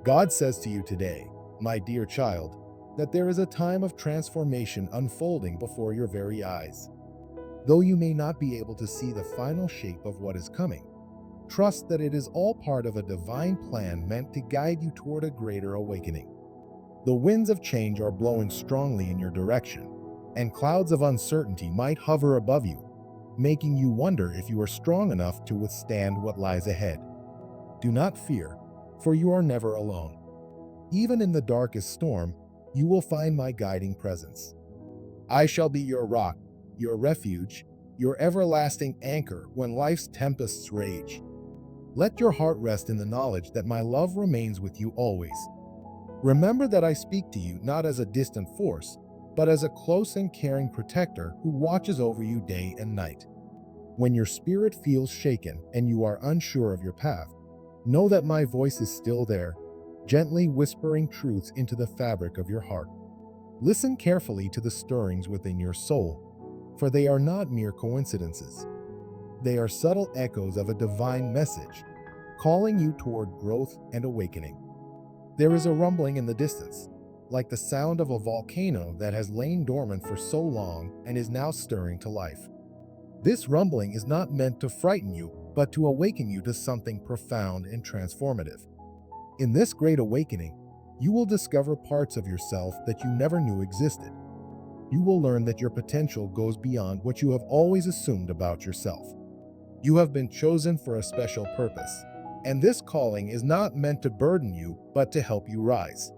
God says to you today, my dear child, that there is a time of transformation unfolding before your very eyes. Though you may not be able to see the final shape of what is coming, trust that it is all part of a divine plan meant to guide you toward a greater awakening. The winds of change are blowing strongly in your direction, and clouds of uncertainty might hover above you, making you wonder if you are strong enough to withstand what lies ahead. Do not fear, for you are never alone. Even in the darkest storm, you will find my guiding presence. I shall be your rock, your refuge, your everlasting anchor when life's tempests rage. Let your heart rest in the knowledge that my love remains with you always. Remember that I speak to you not as a distant force, but as a close and caring protector who watches over you day and night. When your spirit feels shaken and you are unsure of your path, know that my voice is still there, gently whispering truths into the fabric of your heart. Listen carefully to the stirrings within your soul, for they are not mere coincidences. They are subtle echoes of a divine message, calling you toward growth and awakening. There is a rumbling in the distance, like the sound of a volcano that has lain dormant for so long and is now stirring to life. This rumbling is not meant to frighten you, but to awaken you to something profound and transformative. In this great awakening, you will discover parts of yourself that you never knew existed. You will learn that your potential goes beyond what you have always assumed about yourself. You have been chosen for a special purpose, and this calling is not meant to burden you, but to help you rise.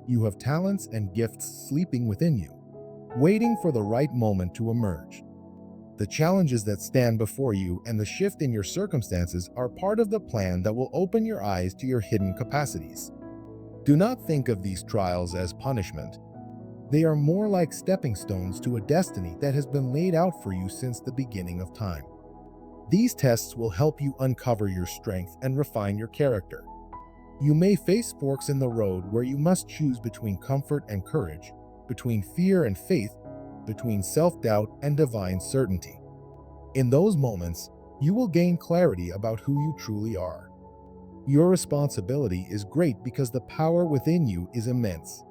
You have talents and gifts sleeping within you, waiting for the right moment to emerge. The challenges that stand before you and the shift in your circumstances are part of the plan that will open your eyes to your hidden capacities. Do not think of these trials as punishment. They are more like stepping stones to a destiny that has been laid out for you since the beginning of time. These tests will help you uncover your strength and refine your character. You may face forks in the road where you must choose between comfort and courage, between fear and faith, between self-doubt and divine certainty. In those moments, you will gain clarity about who you truly are. Your responsibility is great because the power within you is immense.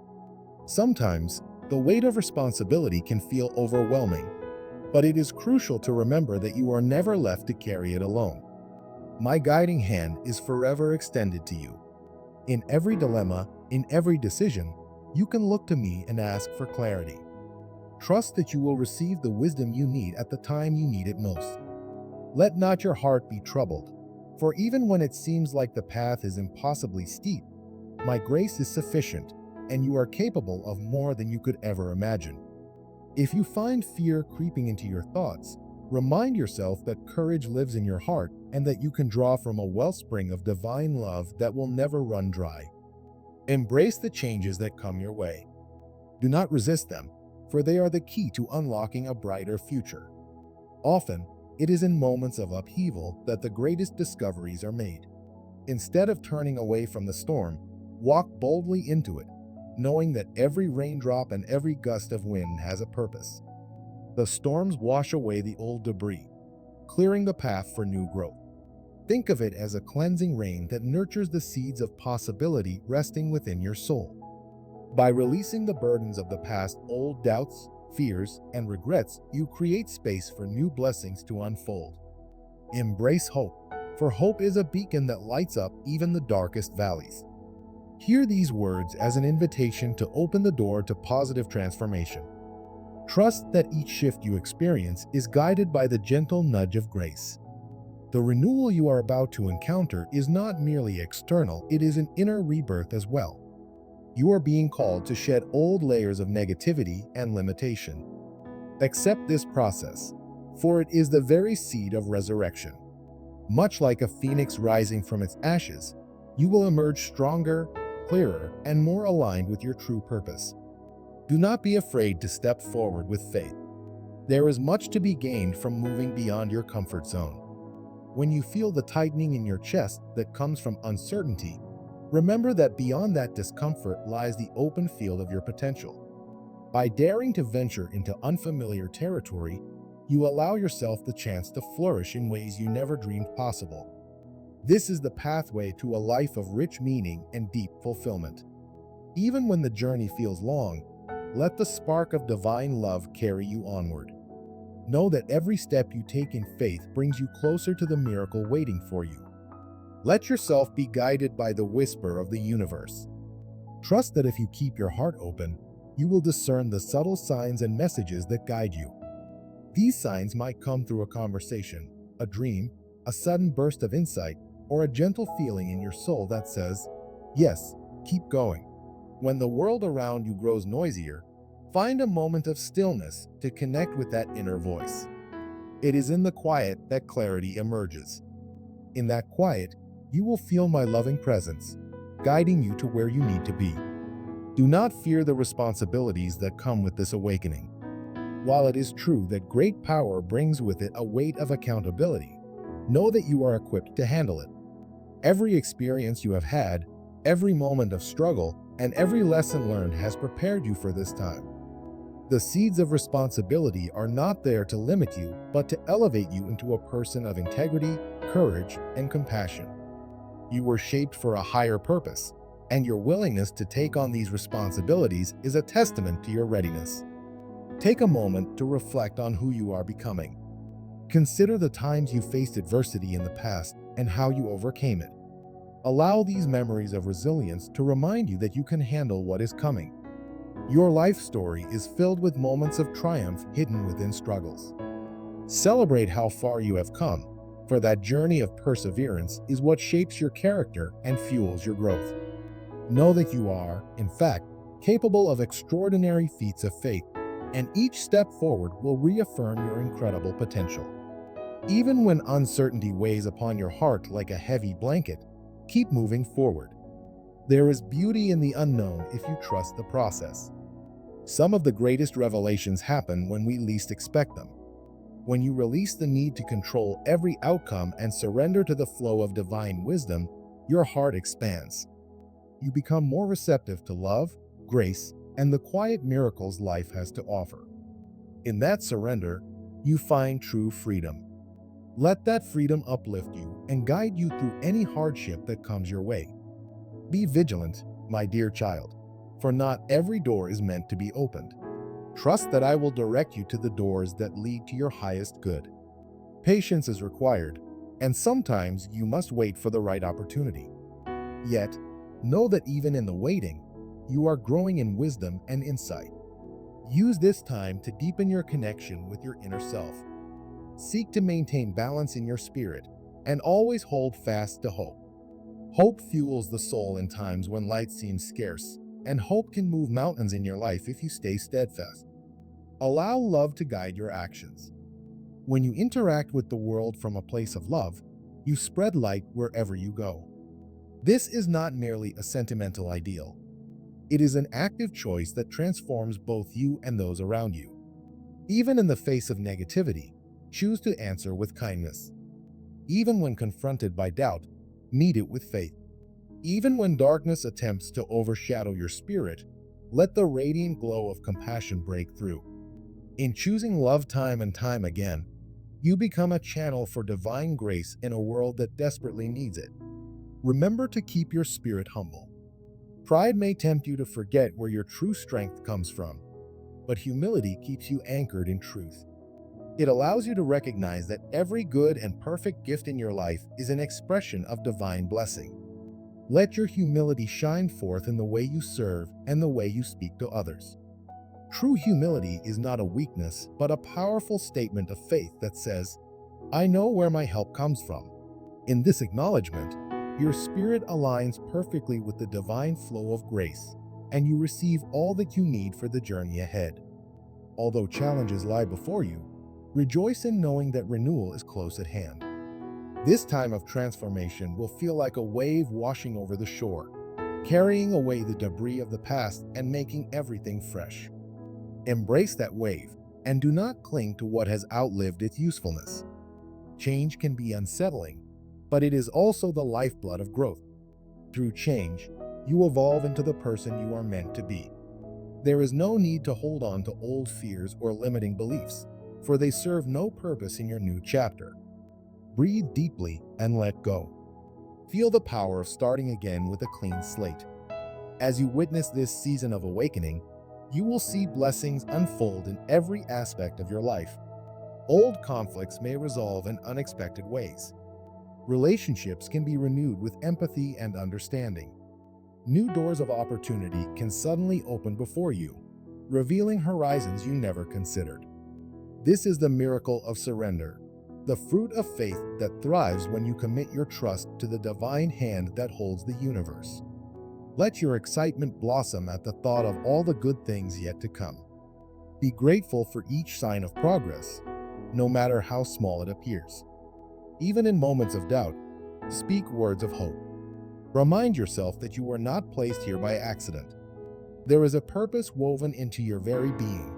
Sometimes, the weight of responsibility can feel overwhelming, but it is crucial to remember that you are never left to carry it alone. My guiding hand is forever extended to you. In every dilemma, in every decision, you can look to me and ask for clarity. Trust that you will receive the wisdom you need at the time you need it most. Let not your heart be troubled, for even when it seems like the path is impossibly steep, my grace is sufficient, and you are capable of more than you could ever imagine. If you find fear creeping into your thoughts, remind yourself that courage lives in your heart and that you can draw from a wellspring of divine love that will never run dry. Embrace the changes that come your way. Do not resist them, for they are the key to unlocking a brighter future. Often, it is in moments of upheaval that the greatest discoveries are made. Instead of turning away from the storm, walk boldly into it, knowing that every raindrop and every gust of wind has a purpose. The storms wash away the old debris, clearing the path for new growth. Think of it as a cleansing rain that nurtures the seeds of possibility resting within your soul. By releasing the burdens of the past, old doubts, fears, and regrets, you create space for new blessings to unfold. Embrace hope, for hope is a beacon that lights up even the darkest valleys. Hear these words as an invitation to open the door to positive transformation. Trust that each shift you experience is guided by the gentle nudge of grace. The renewal you are about to encounter is not merely external, it is an inner rebirth as well. You are being called to shed old layers of negativity and limitation. Accept this process, for it is the very seed of resurrection. Much like a phoenix rising from its ashes, you will emerge stronger, clearer, and more aligned with your true purpose. Do not be afraid to step forward with faith. There is much to be gained from moving beyond your comfort zone. When you feel the tightening in your chest that comes from uncertainty, remember that beyond that discomfort lies the open field of your potential. By daring to venture into unfamiliar territory, you allow yourself the chance to flourish in ways you never dreamed possible. This is the pathway to a life of rich meaning and deep fulfillment. Even when the journey feels long, let the spark of divine love carry you onward. Know that every step you take in faith brings you closer to the miracle waiting for you. Let yourself be guided by the whisper of the universe. Trust that if you keep your heart open, you will discern the subtle signs and messages that guide you. These signs might come through a conversation, a dream, a sudden burst of insight, or a gentle feeling in your soul that says, "Yes, keep going." When the world around you grows noisier, find a moment of stillness to connect with that inner voice. It is in the quiet that clarity emerges. In that quiet, you will feel my loving presence, guiding you to where you need to be. Do not fear the responsibilities that come with this awakening. While it is true that great power brings with it a weight of accountability, know that you are equipped to handle it. Every experience you have had, every moment of struggle, and every lesson learned has prepared you for this time. The seeds of responsibility are not there to limit you, but to elevate you into a person of integrity, courage, and compassion. You were shaped for a higher purpose, and your willingness to take on these responsibilities is a testament to your readiness. Take a moment to reflect on who you are becoming. Consider the times you faced adversity in the past and how you overcame it. Allow these memories of resilience to remind you that you can handle what is coming. Your life story is filled with moments of triumph hidden within struggles. Celebrate how far you have come, for that journey of perseverance is what shapes your character and fuels your growth. Know that you are, in fact, capable of extraordinary feats of faith, and each step forward will reaffirm your incredible potential. Even when uncertainty weighs upon your heart like a heavy blanket, keep moving forward. There is beauty in the unknown if you trust the process. Some of the greatest revelations happen when we least expect them. When you release the need to control every outcome and surrender to the flow of divine wisdom, your heart expands. You become more receptive to love, grace, and the quiet miracles life has to offer. In that surrender, you find true freedom. Let that freedom uplift you and guide you through any hardship that comes your way. Be vigilant, my dear child, for not every door is meant to be opened. Trust that I will direct you to the doors that lead to your highest good. Patience is required, and sometimes you must wait for the right opportunity. Yet, know that even in the waiting, you are growing in wisdom and insight. Use this time to deepen your connection with your inner self. Seek to maintain balance in your spirit, and always hold fast to hope. Hope fuels the soul in times when light seems scarce, and hope can move mountains in your life if you stay steadfast. Allow love to guide your actions. When you interact with the world from a place of love, you spread light wherever you go. This is not merely a sentimental ideal. It is an active choice that transforms both you and those around you. Even in the face of negativity, choose to answer with kindness. Even when confronted by doubt, meet it with faith. Even when darkness attempts to overshadow your spirit, let the radiant glow of compassion break through. In choosing love time and time again, you become a channel for divine grace in a world that desperately needs it. Remember to keep your spirit humble. Pride may tempt you to forget where your true strength comes from, but humility keeps you anchored in truth. It allows you to recognize that every good and perfect gift in your life is an expression of divine blessing. Let your humility shine forth in the way you serve and the way you speak to others. True humility is not a weakness, but a powerful statement of faith that says, "I know where my help comes from." In this acknowledgement, your spirit aligns perfectly with the divine flow of grace, and you receive all that you need for the journey ahead. Although challenges lie before you, rejoice in knowing that renewal is close at hand. This time of transformation will feel like a wave washing over the shore, carrying away the debris of the past and making everything fresh. Embrace that wave, and do not cling to what has outlived its usefulness. Change can be unsettling, but it is also the lifeblood of growth. Through change, you evolve into the person you are meant to be. There is no need to hold on to old fears or limiting beliefs, for they serve no purpose in your new chapter. Breathe deeply and let go. Feel the power of starting again with a clean slate. As you witness this season of awakening, you will see blessings unfold in every aspect of your life. Old conflicts may resolve in unexpected ways. Relationships can be renewed with empathy and understanding. New doors of opportunity can suddenly open before you, revealing horizons you never considered. This is the miracle of surrender, the fruit of faith that thrives when you commit your trust to the divine hand that holds the universe. Let your excitement blossom at the thought of all the good things yet to come. Be grateful for each sign of progress, no matter how small it appears. Even in moments of doubt, speak words of hope. Remind yourself that you were not placed here by accident. There is a purpose woven into your very being,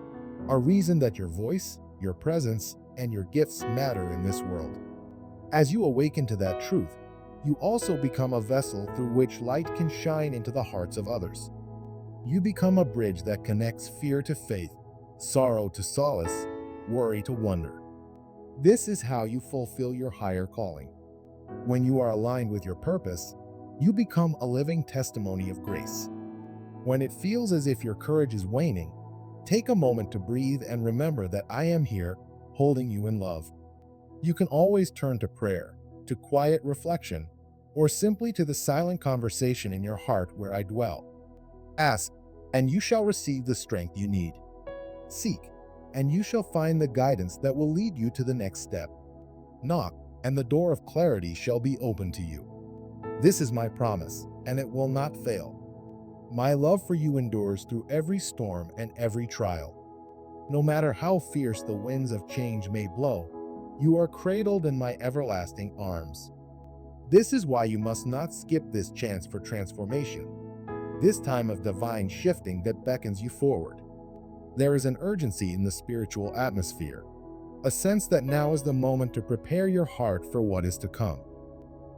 a reason that your voice, your presence, and your gifts matter in this world. As you awaken to that truth, you also become a vessel through which light can shine into the hearts of others. You become a bridge that connects fear to faith, sorrow to solace, worry to wonder. This is how you fulfill your higher calling. When you are aligned with your purpose, you become a living testimony of grace. When it feels as if your courage is waning, take a moment to breathe and remember that I am here, holding you in love. You can always turn to prayer, to quiet reflection, or simply to the silent conversation in your heart where I dwell. Ask, and you shall receive the strength you need. Seek, and you shall find the guidance that will lead you to the next step. Knock, and the door of clarity shall be open to you. This is my promise, and it will not fail. My love for you endures through every storm and every trial. No matter how fierce the winds of change may blow, you are cradled in my everlasting arms. This is why you must not skip this chance for transformation, this time of divine shifting that beckons you forward. There is an urgency in the spiritual atmosphere, a sense that now is the moment to prepare your heart for what is to come.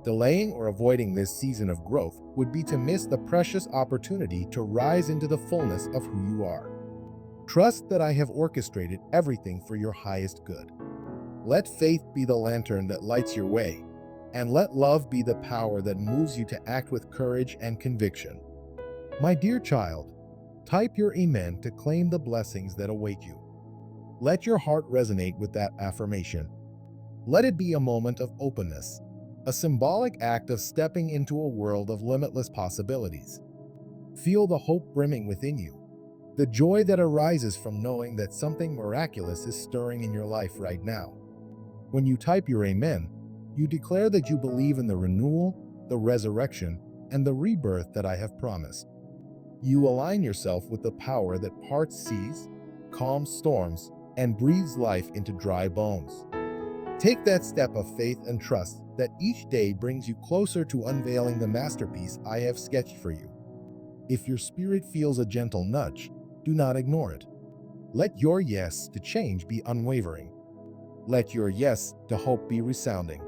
Delaying or avoiding this season of growth would be to miss the precious opportunity to rise into the fullness of who you are. Trust that I have orchestrated everything for your highest good. Let faith be the lantern that lights your way, and let love be the power that moves you to act with courage and conviction. My dear child, type your amen to claim the blessings that await you. Let your heart resonate with that affirmation. Let it be a moment of openness, a symbolic act of stepping into a world of limitless possibilities. Feel the hope brimming within you, the joy that arises from knowing that something miraculous is stirring in your life right now. When you type your amen, you declare that you believe in the renewal, the resurrection, and the rebirth that I have promised. You align yourself with the power that parts seas, calms storms, and breathes life into dry bones. Take that step of faith and trust that each day brings you closer to unveiling the masterpiece I have sketched for you. If your spirit feels a gentle nudge, do not ignore it. Let your yes to change be unwavering. Let your yes to hope be resounding.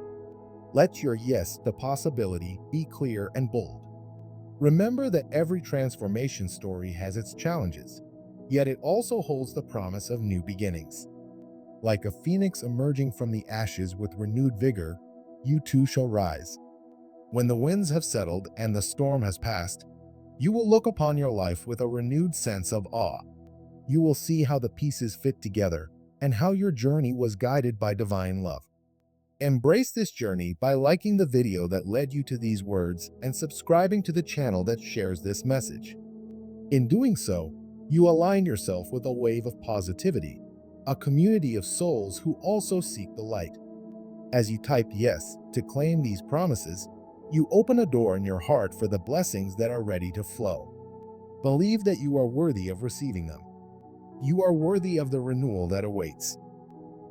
Let your yes to possibility be clear and bold. Remember that every transformation story has its challenges, yet it also holds the promise of new beginnings. Like a phoenix emerging from the ashes with renewed vigor, you too shall rise. When the winds have settled and the storm has passed, you will look upon your life with a renewed sense of awe. You will see how the pieces fit together and how your journey was guided by divine love. Embrace this journey by liking the video that led you to these words and subscribing to the channel that shares this message. In doing so, you align yourself with a wave of positivity, a community of souls who also seek the light. As you type yes to claim these promises, you open a door in your heart for the blessings that are ready to flow. Believe that you are worthy of receiving them. You are worthy of the renewal that awaits.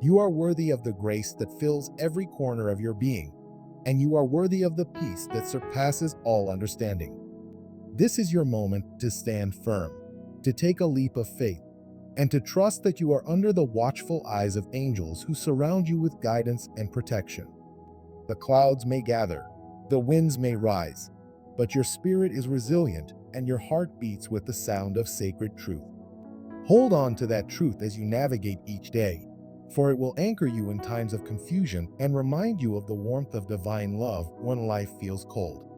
You are worthy of the grace that fills every corner of your being, and you are worthy of the peace that surpasses all understanding. This is your moment to stand firm, to take a leap of faith, and to trust that you are under the watchful eyes of angels who surround you with guidance and protection. The clouds may gather, the winds may rise, but your spirit is resilient and your heart beats with the sound of sacred truth. Hold on to that truth as you navigate each day, for it will anchor you in times of confusion and remind you of the warmth of divine love when life feels cold.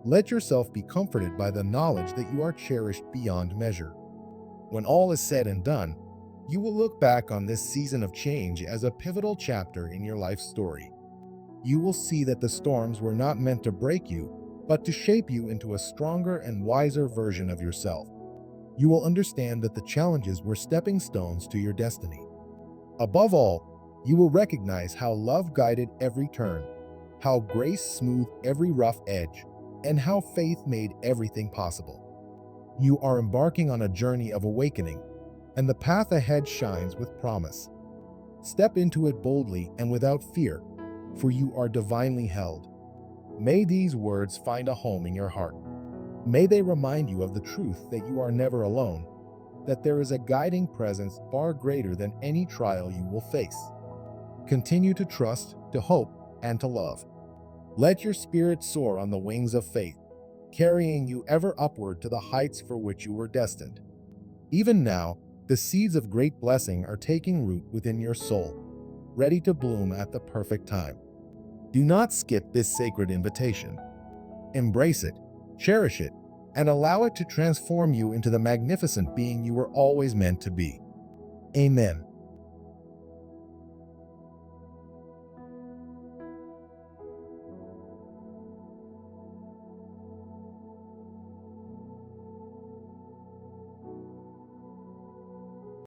Let yourself be comforted by the knowledge that you are cherished beyond measure. When all is said and done, you will look back on this season of change as a pivotal chapter in your life story. You will see that the storms were not meant to break you, but to shape you into a stronger and wiser version of yourself. You will understand that the challenges were stepping stones to your destiny. Above all, you will recognize how love guided every turn, how grace smoothed every rough edge, and how faith made everything possible. You are embarking on a journey of awakening, and the path ahead shines with promise. Step into it boldly and without fear, for you are divinely held. May these words find a home in your heart. May they remind you of the truth that you are never alone, that there is a guiding presence far greater than any trial you will face. Continue to trust, to hope, and to love. Let your spirit soar on the wings of faith, carrying you ever upward to the heights for which you were destined. Even now, the seeds of great blessing are taking root within your soul, ready to bloom at the perfect time. Do not skip this sacred invitation. Embrace it, cherish it, and allow it to transform you into the magnificent being you were always meant to be. Amen.